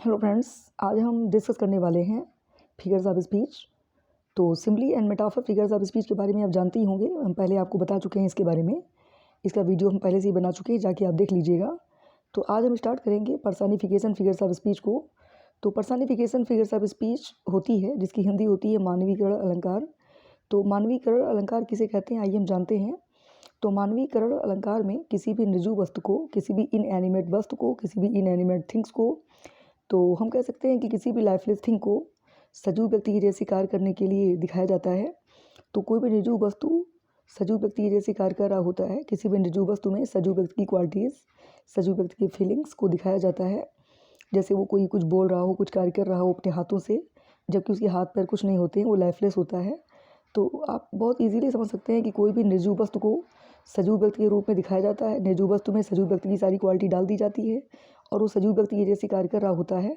Hello friends, आज हम discuss करने वाले हैं फिगर्स ऑफ स्पीच। तो simply and metaphor figures of speech के बारे में आप जानते ही होंगे। हम पहले आपको बता चुके हैं इसके बारे में। इसका वीडियो हम पहले से ही बना चुके हैं, जाके आप देख लीजिएगा। तो आज हम स्टार्ट करेंगे पर्सनिफिकेशन फिगर्स ऑफ स्पीच को। तो पर्सनिफिकेशन फिगर्स ऑफ स्पीच होती है जिसकी हिंदी होती है मानवीकरण अलंकार। तो मानवीकरण अलंकार किसे कहते हैं आइए हम जानते हैं। तो मानवीकरण अलंकार में किसी भी निर्जीव वस्तु को, किसी भी इनएनिमेट वस्तु को, किसी भी इनएनिमेट थिंग्स को, तो हम कह सकते हैं कि किसी भी लाइफलेस थिंग को सजीव व्यक्ति के जैसे कार्य करने के लिए दिखाया जाता है। तो कोई भी निर्जीव वस्तु सजीव व्यक्ति के जैसे कार्य कर रहा होता है। किसी भी निर्जीव वस्तु में सजीव व्यक्ति की क्वालिटीज़, सजीव व्यक्ति की फीलिंग्स को दिखाया जाता है। जैसे वो कोई कुछ बोल रहा हो, कुछ कार्य कर रहा हो अपने हाथों से, जबकि उसके हाथ पैर कुछ नहीं होते हैं, वो लाइफलेस होता है। तो आप बहुत इजीली समझ सकते हैं कि कोई भी निर्जीव वस्तु को सजीव व्यक्ति के रूप में दिखाया जाता है। निर्जीव वस्तु में सजीव व्यक्ति की सारी क्वालिटी डाल दी जाती है और वो सजीव व्यक्ति के जैसे कार्य कर रहा होता है।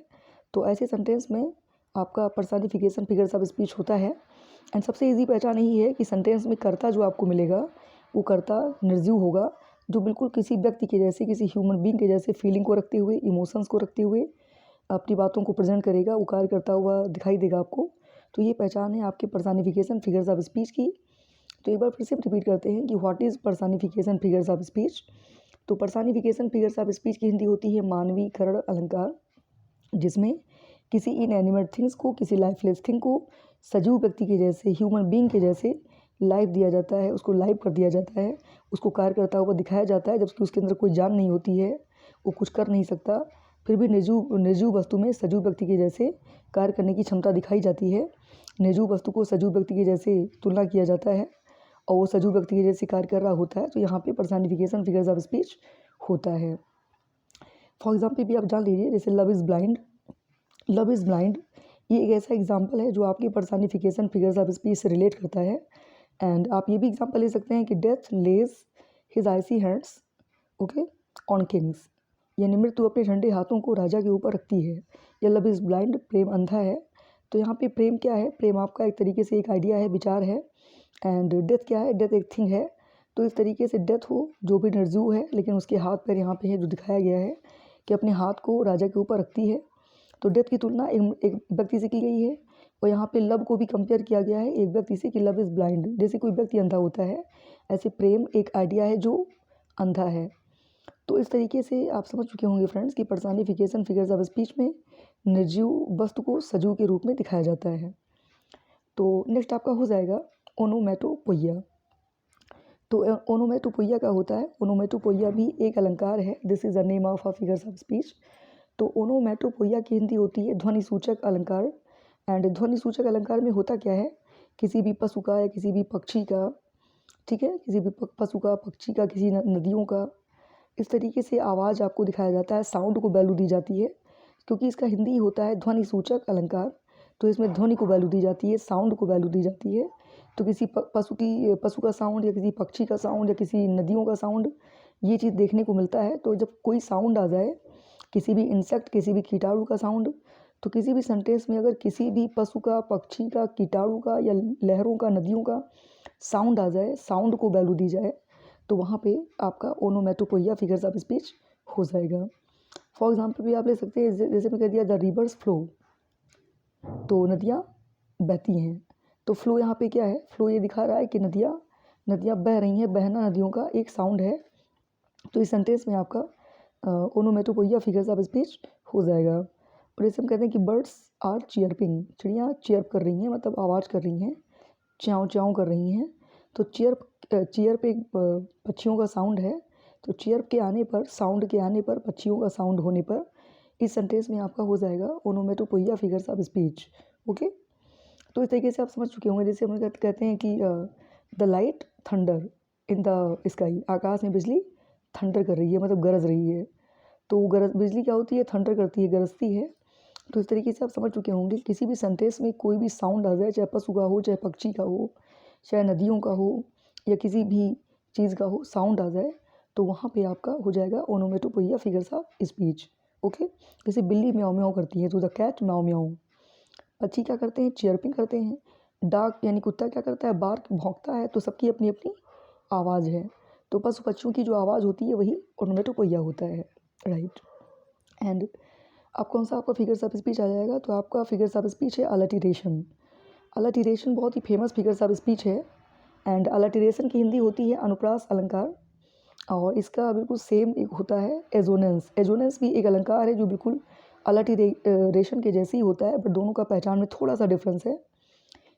तो ऐसे सेंटेंस में आपका पर्सनिफिकेशन फिगर्स ऑफ स्पीच होता है। एंड सबसे इजी पहचान यही है कि सेंटेंस में कर्ता जो आपको मिलेगा वो कर्ता निर्जीव होगा, जो बिल्कुल किसी व्यक्ति के जैसे, किसी ह्यूमन बीइंग के जैसे फीलिंग को रखते हुए, इमोशंस को रखते हुए अपनी बातों को प्रेजेंट करेगा, वो कार्य करता हुआ दिखाई देगा आपको। तो ये पहचान है आपके पर्सनिफिकेशन फिगर्स ऑफ स्पीच की। तो एक बार फिर से रिपीट करते हैं कि what is personification figures of speech. तो पर्सनिफिकेशन फिगर्स ऑफ स्पीच की हिंदी होती है मानवीकरण अलंकार, जिसमें किसी इनएनिमेट थिंग्स को, किसी लाइफलेस थिंग को सजीव व्यक्ति के जैसे, ह्यूमन बीइंग के जैसे लाइफ दिया जाता है, उसको लाइव कर दिया जाता है, उसको कार्य करता हुआ दिखाया जाता है, जबकि उसके अंदर कोई जान नहीं होती है, वो कुछ कर नहीं सकता। फिर भी निर्जीव वस्तु में सजीव व्यक्ति के जैसे कार्य करने की क्षमता दिखाई जाती है। निर्जीव वस्तु को सजीव व्यक्ति के जैसे तुलना किया जाता है और वो सजीव व्यक्ति के जैसे कार्य कर रहा होता है। तो यहाँ पे पर्सनिफिकेशन फिगर्स ऑफ स्पीच होता है। फॉर एग्जाम्पल भी आप जान लीजिए, जैसे love is blind. Love is blind ये एक ऐसा एग्जाम्पल है जो आपकी पर्सनिफिकेशन फिगर्स ऑफ स्पीच से रिलेट करता है। एंड आप ये भी एग्जाम्पल ले सकते हैं कि death lays his icy hands okay on kings, यानी मृत्यु अपने ठंडे हाथों को राजा के ऊपर रखती है। या लव इज़ ब्लाइंड, प्रेम अंधा है। तो यहाँ पे प्रेम क्या है? प्रेम आपका एक तरीके से एक आइडिया है, विचार है। एंड डेथ क्या है? डेथ एक थिंग है। तो इस तरीके से डेथ हो जो भी निर्जीव है, लेकिन उसके हाथ पैर यहाँ पे है जो दिखाया गया है कि अपने हाथ को राजा के ऊपर रखती है। तो डेथ की तुलना एक व्यक्ति से की गई है और यहाँ पे लव को भी कंपेयर किया गया है एक व्यक्ति से कि लव इज़ ब्लाइंड, जैसे कोई व्यक्ति अंधा होता है, ऐसे प्रेम एक आइडिया है जो अंधा है। तो इस तरीके से आप समझ चुके होंगे फ्रेंड्स कि पर्सनिफिकेशन फिगर्स ऑफ स्पीच में निर्जीव वस्तु को सजीव के रूप में दिखाया जाता है। तो नेक्स्ट आपका हो जाएगा ओनोमेटोपोइया। तो ओनोमेटोपोइया क्या होता है? ओनोमेटोपोइया भी एक अलंकार है। This is a name of a figures of speech. तो ओनोमेटोपोइया की हिंदी होती है ध्वनि सूचक अलंकार। एंड ध्वनि सूचक अलंकार में होता क्या है? किसी भी पशु का या किसी भी पक्षी का, ठीक है, किसी भी पशु का, पक्षी का, किसी नदियों का, इस तरीके से आवाज़ आपको दिखाया जाता है, साउंड को वैल्यू दी जाती है। क्योंकि इसका हिंदी होता है ध्वनि सूचक अलंकार, तो इसमें ध्वनि को वैल्यू दी जाती है, साउंड को वैल्यू दी जाती है। तो किसी पशु का साउंड या किसी पक्षी का साउंड या किसी नदियों का साउंड, ये चीज़ देखने को मिलता है। तो जब कोई साउंड आ जाए, किसी भी इंसेक्ट, किसी भी कीटाणु का साउंड, तो किसी भी सेंटेंस में अगर किसी भी पशु का, पक्षी का, कीटाणु का या लहरों का, नदियों का साउंड आ जाए, साउंड को वैल्यू दी जाए, तो वहाँ पे आपका ओनोमेटोपोइया फिगर्स ऑफ स्पीच हो जाएगा। फॉर एग्जाम्पल भी आप ले सकते हैं, जैसे मैं कह दिया द रिवर्स फ्लो, तो नदियाँ बहती हैं। तो फ्लो यहाँ पे क्या है? फ्लो ये दिखा रहा है कि नदियाँ बह रही हैं, बहना नदियों का एक साउंड है। तो इस सेंटेंस में आपका ओनोमेटोपोइया फिगर्स ऑफ स्पीच हो जाएगा। और जैसे हम कहते हैं कि बर्ड्स आर चियरपिंग, चिड़ियाँ चियर्प कर रही हैं, मतलब आवाज़ कर रही हैं, च्याँव च्याँव कर रही हैं। तो चीयर्प एक पक्षियों का साउंड है। तो चीयर्प के आने पर, साउंड के आने पर, पक्षियों का साउंड होने पर, इस सेंटेंस में आपका हो जाएगा ओनोमेटोपोइया फिगर्स ऑफ स्पीच। ओके, तो इस तरीके से आप समझ चुके होंगे। जैसे हम कहते हैं कि the light thunder in the sky, आकाश में बिजली थंडर कर रही है, मतलब गरज रही है। तो बिजली क्या होती है? थंडर करती है, गरजती है। तो इस तरीके से आप समझ चुके होंगे किसी भी सेंटेंस में कोई भी साउंड आ जाए, चाहे पशु का हो, चाहे पक्षी का हो, चाहे नदियों का हो, या किसी भी चीज़ का हो, साउंड आ जाए, तो वहाँ पे आपका हो जाएगा ओनोमेटोपोइया फिगर्स ऑफ स्पीच। ओके, जैसे बिल्ली म्याऊं म्याऊं करती है तो द कैट म्याऊं म्याऊं। पक्षी क्या करते हैं? चियरपिंग करते हैं। डॉग यानी कुत्ता क्या करता है? बार्क, भौंकता है। तो सबकी अपनी अपनी आवाज़ है। तो पशु पक्षियों की जो आवाज़ होती है वही ओनोमेटोपोइया होता है, राइट। एंड अब कौन सा आपका फिगर्स ऑफ स्पीच आ जाएगा, तो आपका फिगर्स ऑफ स्पीच है अलिटरेशन। अलिटरेशन बहुत ही फेमस फिगर्स ऑफ स्पीच है। एंड अलिटरेशन की हिंदी होती है अनुप्रास अलंकार, और इसका बिल्कुल सेम एक होता है एजोनेंस। एजोनेंस भी एक अलंकार है जो बिल्कुल अलिटरेशन के जैसे ही होता है, बट दोनों का पहचान में थोड़ा सा डिफरेंस है।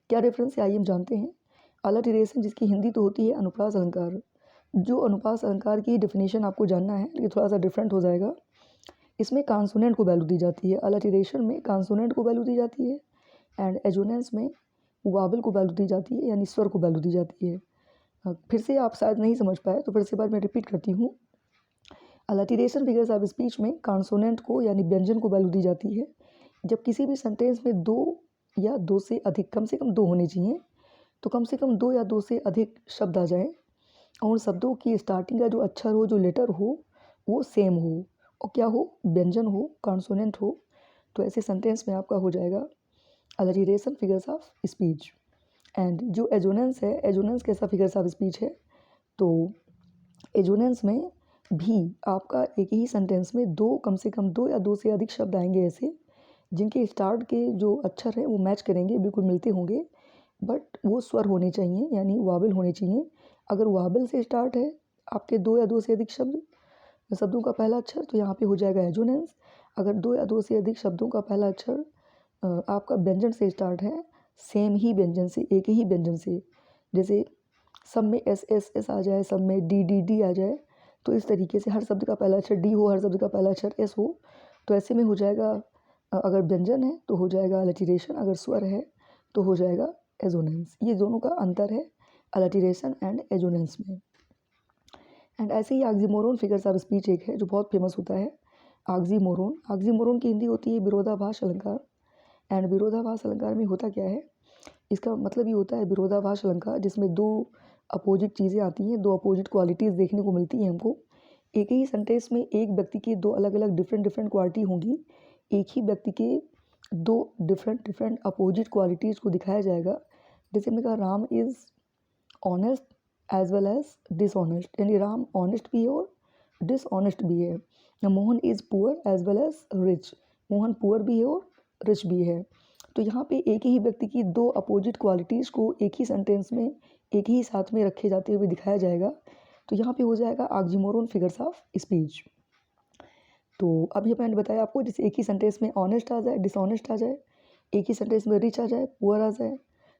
क्या डिफरेंस है आइए हम जानते हैं। अलिटरेशन जिसकी हिंदी तो होती है अनुप्रास अलंकार, जो अनुप्रास अलंकार की डेफिनेशन आपको जानना है, लेकिन थोड़ा सा डिफरेंट हो जाएगा। इसमें कॉन्सोनेंट को वैल्यू दी जाती है, अलिटरेशन में कॉन्सोनेंट को वैल्यू दी जाती है, एंड एजोनेंस में वावल को वैल्यू दी जाती है, यानी स्वर को वैल्यू दी जाती है। फिर से आप शायद नहीं समझ पाए, तो फिर से बार मैं रिपीट करती हूँ। अलिटरेशन फिगर्स ऑफ स्पीच में कॉन्सोनेंट को यानी व्यंजन को वैल्यू दी जाती है। जब किसी भी सेंटेंस में दो या दो से अधिक, कम से कम दो होने चाहिए, तो कम से कम दो या दो से अधिक शब्द आ जाएँ, और शब्दों की स्टार्टिंग का जो अक्षर हो, जो लेटर हो, वो सेम हो, और क्या हो, व्यंजन हो, कॉन्सोनेंट हो, तो ऐसे सेंटेंस में आपका हो जाएगा alliteration figures of speech. And जो एजोनेंस है, एजोनेंस कैसा फिगर्स ऑफ स्पीच है, तो एजोनेंस में भी आपका एक ही सेंटेंस में दो, कम से कम दो या दो से अधिक शब्द आएंगे ऐसे, जिनके स्टार्ट के जो अक्षर हैं वो मैच करेंगे, बिल्कुल मिलते होंगे, बट वो स्वर होने चाहिए, यानी वावल होने चाहिए। अगर वावल से स्टार्ट है आपके दो या दो से अधिक शब्दों का पहला अक्षर, तो यहाँ पे हो जाएगा एजोनेंस। अगर दो या दो से अधिक शब्दों का पहला अक्षर आपका व्यंजन से स्टार्ट है, सेम ही व्यंजन से, एक ही व्यंजन से, जैसे सब में एस एस एस आ जाए, सब में डी डी डी आ जाए, तो इस तरीके से हर शब्द का पहला अक्षर डी हो, हर शब्द का पहला अक्षर एस हो, तो ऐसे में हो जाएगा अगर व्यंजन है तो हो जाएगा अलिटरेशन, अगर स्वर है तो हो जाएगा एजोनेंस। ये दोनों का अंतर है अलिटरेशन एंड एजोनेंस में। एंड ऐसे ही ऑक्सीमोरोन फिगर्स ऑफ स्पीच एक है जो बहुत फेमस होता है, ऑक्सीमोरोन। ऑक्सीमोरोन की हिंदी होती है विरोधाभास अलंकार। एंड विरोधाभास अलंकार में होता क्या है, इसका मतलब ये होता है विरोधाभास अलंकार जिसमें दो अपोजिट चीज़ें आती हैं, दो अपोजिट क्वालिटीज़ देखने को मिलती हैं हमको। एक ही सेंटेंस में एक व्यक्ति की दो अलग अलग डिफरेंट क्वालिटी होंगी, एक ही व्यक्ति के दो डिफरेंट अपोजिट क्वालिटीज़ को दिखाया जाएगा। जैसे मैंने कहा Ram is honest as well as dishonest, यानी राम ऑनेस्ट भी है और डिसऑनेस्ट भी है। Mohan is poor as well as rich, Mohan poor भी है और रिच भी है। तो यहाँ पे एक ही व्यक्ति की दो अपोजिट क्वालिटीज़ को एक ही सेंटेंस में एक ही साथ में रखे जाते हुए दिखाया जाएगा, तो यहाँ पे हो जाएगा ऑक्सीमोरोन फिगर्स ऑफ स्पीच। तो अभी मैंने बताया आपको, जैसे एक ही सेंटेंस में ऑनेस्ट आ जाए, डिसऑनेस्ट आ जाए, एक ही सेंटेंस में रिच आ जाए, पुअर आ जाए,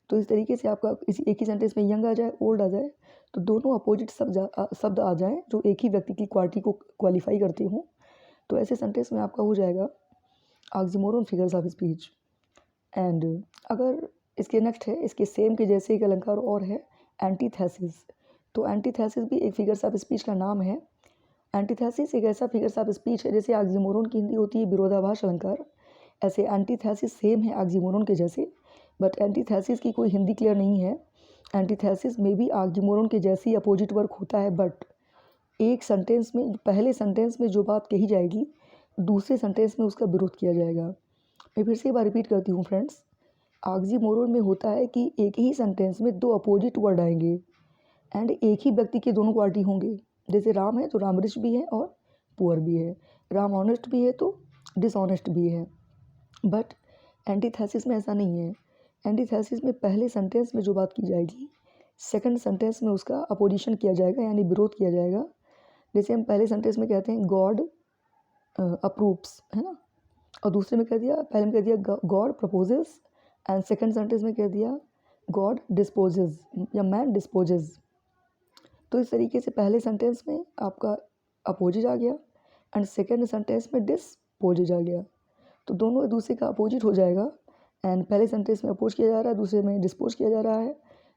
तो इस तरीके से आपका इसी एक ही सेंटेंस में यंग आ जाए, ओल्ड आ जाए, तो दोनों अपोजिट शब्द आ जाएँ जो एक ही व्यक्ति की क्वालिटी को क्वालिफाई करते हों, तो ऐसे सेंटेंस में आपका हो जाएगा oxymoron figures of speech. And अगर इसके नेक्स्ट है, इसके सेम के जैसे एक अलंकार और है एंटीथेसिस। तो एंटीथेसिस भी एक फिगर्स ऑफ स्पीच का नाम है। एंटीथेसिस एक ऐसा फिगर्स ऑफ स्पीच है, जैसे ऑक्सीमोरोन की हिंदी होती है विरोधाभास अलंकार, ऐसे एंटीथेसिस सेम है ऑक्सीमोरोन के जैसे, बट एंटीथेसिस की कोई हिंदी क्लियर नहीं है। एंटीथेसिस में भी ऑक्सीमोरोन के जैसे ही अपोजिट वर्क होता है, बट एक सेंटेंस में पहले सेंटेंस में जो बात कही जाएगी, दूसरे सेंटेंस में उसका विरोध किया जाएगा। मैं फिर से एक बार रिपीट करती हूँ फ्रेंड्स, ऑक्सीमोरोन में होता है कि एक ही सेंटेंस में दो अपोजिट वर्ड आएंगे, एंड एक ही व्यक्ति के दोनों क्वालिटी होंगे। जैसे राम है तो राम रिच भी है और पुअर भी है, राम ऑनेस्ट भी है तो डिसऑनेस्ट भी है। बट एंटीथेसिस में ऐसा नहीं है। एंटीथेसिस में पहले सेंटेंस में जो बात की जाएगी, सेकंड सेंटेंस में उसका अपोजिशन किया जाएगा, यानी विरोध किया जाएगा। जैसे हम पहले सेंटेंस में कहते हैं गॉड अप्रूव्स, है ना, और दूसरे में कह दिया, पहले में कह दिया God proposes, and second sentence में कह दिया गॉड डिस्पोजेज या मैन डिस्पोजेज। तो इस तरीके से पहले सेंटेंस में आपका अपोजिट आ गया एंड सेकंड सेंटेंस में डिस्पोजेज आ गया, तो दोनों एक दूसरे का अपोजिट हो जाएगा। एंड पहले सेंटेंस में अपोज किया जा रहा है, दूसरे में डिस्पोज किया जा रहा है,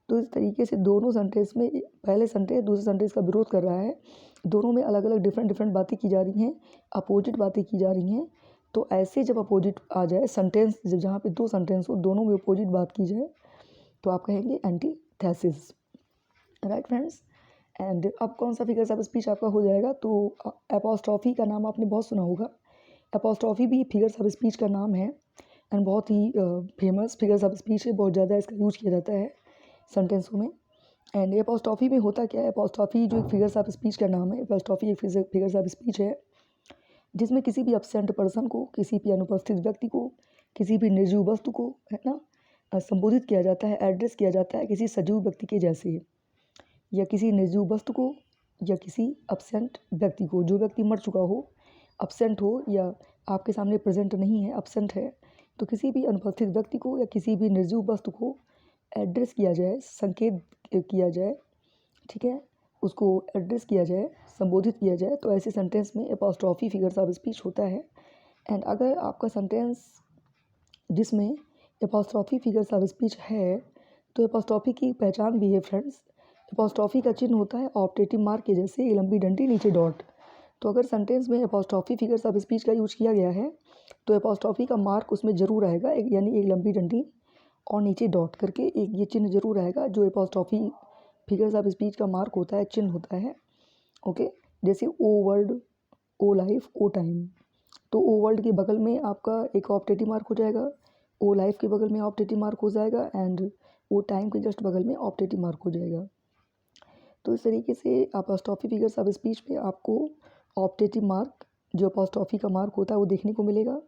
तो इस तरीके से दोनों सेंटेंस में पहले सेंटेंस दूसरे सेंटेंस का विरोध कर रहा है, दोनों में अलग अलग डिफरेंट बातें की जा रही हैं, अपोजिट बातें की जा रही हैं। तो ऐसे जब अपोजिट आ जाए सेंटेंस, जब जहाँ पे दो सेंटेंस हो, दोनों में अपोजिट बात की जाए, तो आप कहेंगे एंटीथेसिस, राइट फ्रेंड्स। एंड अब कौन सा फिगर्स ऑफ स्पीच आपका हो जाएगा, तो एपोस्ट्रॉफी का नाम आपने बहुत सुना होगा। एपोस्ट्रॉफी भी फिगर्स ऑफ स्पीच का नाम है, एंड बहुत ही फेमस फिगर्स ऑफ स्पीच है, बहुत ज़्यादा इसका यूज किया जाता है सेंटेंसों में। एंड एपोस्ट्रॉफी में होता क्या है, एपोस्ट्रॉफी जो एक फिगर्स ऑफ स्पीच का नाम है, एपोस्ट्रॉफी एक फिगर्स ऑफ स्पीच है जिसमें किसी भी एब्सेंट पर्सन को, किसी भी अनुपस्थित व्यक्ति को, किसी भी निर्जीव वस्तु को, है ना, संबोधित किया जाता है, एड्रेस किया जाता है किसी सजीव व्यक्ति के जैसे, या किसी निर्जीव वस्तु को, या किसी एब्सेंट व्यक्ति को। जो व्यक्ति मर चुका हो, एब्सेंट हो, या आपके सामने प्रेजेंट नहीं है, एब्सेंट है, तो किसी भी अनुपस्थित व्यक्ति को या किसी भी निर्जीव वस्तु को एड्रेस किया जाए, संकेत किया जाए, ठीक है, उसको एड्रेस किया जाए, संबोधित किया जाए, तो ऐसे सेंटेंस में एपॉस्ट्रॉफी फिगर्स ऑफ स्पीच होता है। एंड अगर आपका सेंटेंस जिसमें एपॉस्ट्रॉफी फिगर्स ऑफ स्पीच है, तो एपॉस्ट्रॉफी की पहचान भी है फ्रेंड्स। एपॉस्ट्रॉफी का चिन्ह होता है ऑप्टेटिव मार्क के जैसे, एक लंबी डंडी नीचे डॉट। तो अगर सेंटेंस में एपॉस्ट्रॉफी फिगर्स ऑफ स्पीच का यूज किया गया है, तो एपॉस्ट्रॉफी का मार्क उसमें ज़रूर आएगा, यानी एक लंबी डंडी और नीचे डॉट करके एक ये चिन्ह जरूर आएगा, जो एपॉस्ट्रॉफी फिगर्स ऑफ स्पीच का मार्क होता है, चिन्ह होता है। ओके, जैसे ओ वर्ल्ड, ओ लाइफ, ओ टाइम। तो ओ वर्ल्ड के बगल में आपका एक ऑप्टेटिव मार्क हो जाएगा, ओ लाइफ के बगल में ऑप्टेटिव मार्क हो जाएगा, एंड ओ टाइम के जस्ट बगल में ऑप्टेटिव मार्क हो जाएगा। तो इस तरीके से एपॉस्ट्रॉफी फिगर्स ऑफ स्पीच में आपको ऑप्टेटिव मार्क, जो एपॉस्ट्रॉफी का मार्क होता है, वो देखने को मिलेगा।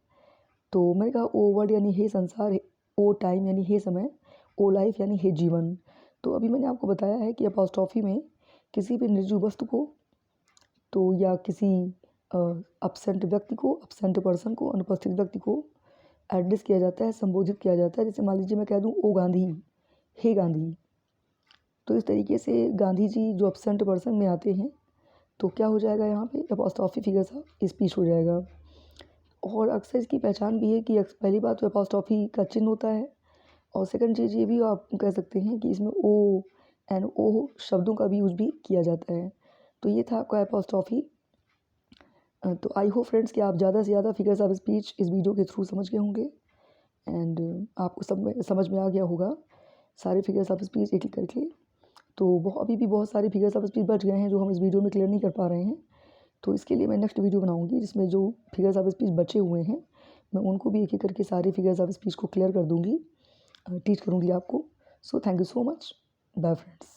तो मैंने कहा ओ वर्ल्ड यानी हे संसार, ओ टाइम यानी हे समय, ओ लाइफ यानी हे जीवन। तो अभी मैंने आपको बताया है कि एपॉस्ट्रॉफी में किसी भी निर्जीव वस्तु को, तो या किसी एब्सेंट व्यक्ति को, एब्सेंट पर्सन को, अनुपस्थित व्यक्ति को एड्रेस किया जाता है, संबोधित किया जाता है। जैसे मान लीजिए मैं कह दूँ ओ गांधी, हे गांधी, तो इस तरीके से गांधी जी जो एब्सेंट पर्सन में आते हैं, तो क्या हो जाएगा, यहाँ पे एपॉस्ट्रॉफी फिगर्स ऑफ स्पीच हो जाएगा। और अक्सर इसकी पहचान भी है कि पहली बात तो एपॉस्ट्रॉफी का चिन्ह होता है, और सेकंड चीज़ ये भी आप कह सकते हैं कि इसमें ओ एंड ओ शब्दों का भी यूज भी किया जाता है। तो ये था आपका एपॉस्ट्रॉफी। तो आई होप फ्रेंड्स कि आप ज़्यादा से ज़्यादा फिगर्स ऑफ स्पीच इस वीडियो के थ्रू समझ गए होंगे, एंड आपको सब समझ में आ गया होगा सारे फिगर्स ऑफ स्पीच एक एक करके। तो अभी भी बहुत सारे फिगर्स ऑफ स्पीच बच गए हैं जो हम इस वीडियो में क्लियर नहीं कर पा रहे हैं। तो इसके लिए मैं नेक्स्ट वीडियो बनाऊंगी जिसमें जो फिगर्स ऑफ स्पीच बचे हुए हैं, मैं उनको भी एक एक करके सारे फिगर्स ऑफ स्पीच को क्लियर कर दूंगी, टीच करूंगी आपको। So thank you so much, bye friends.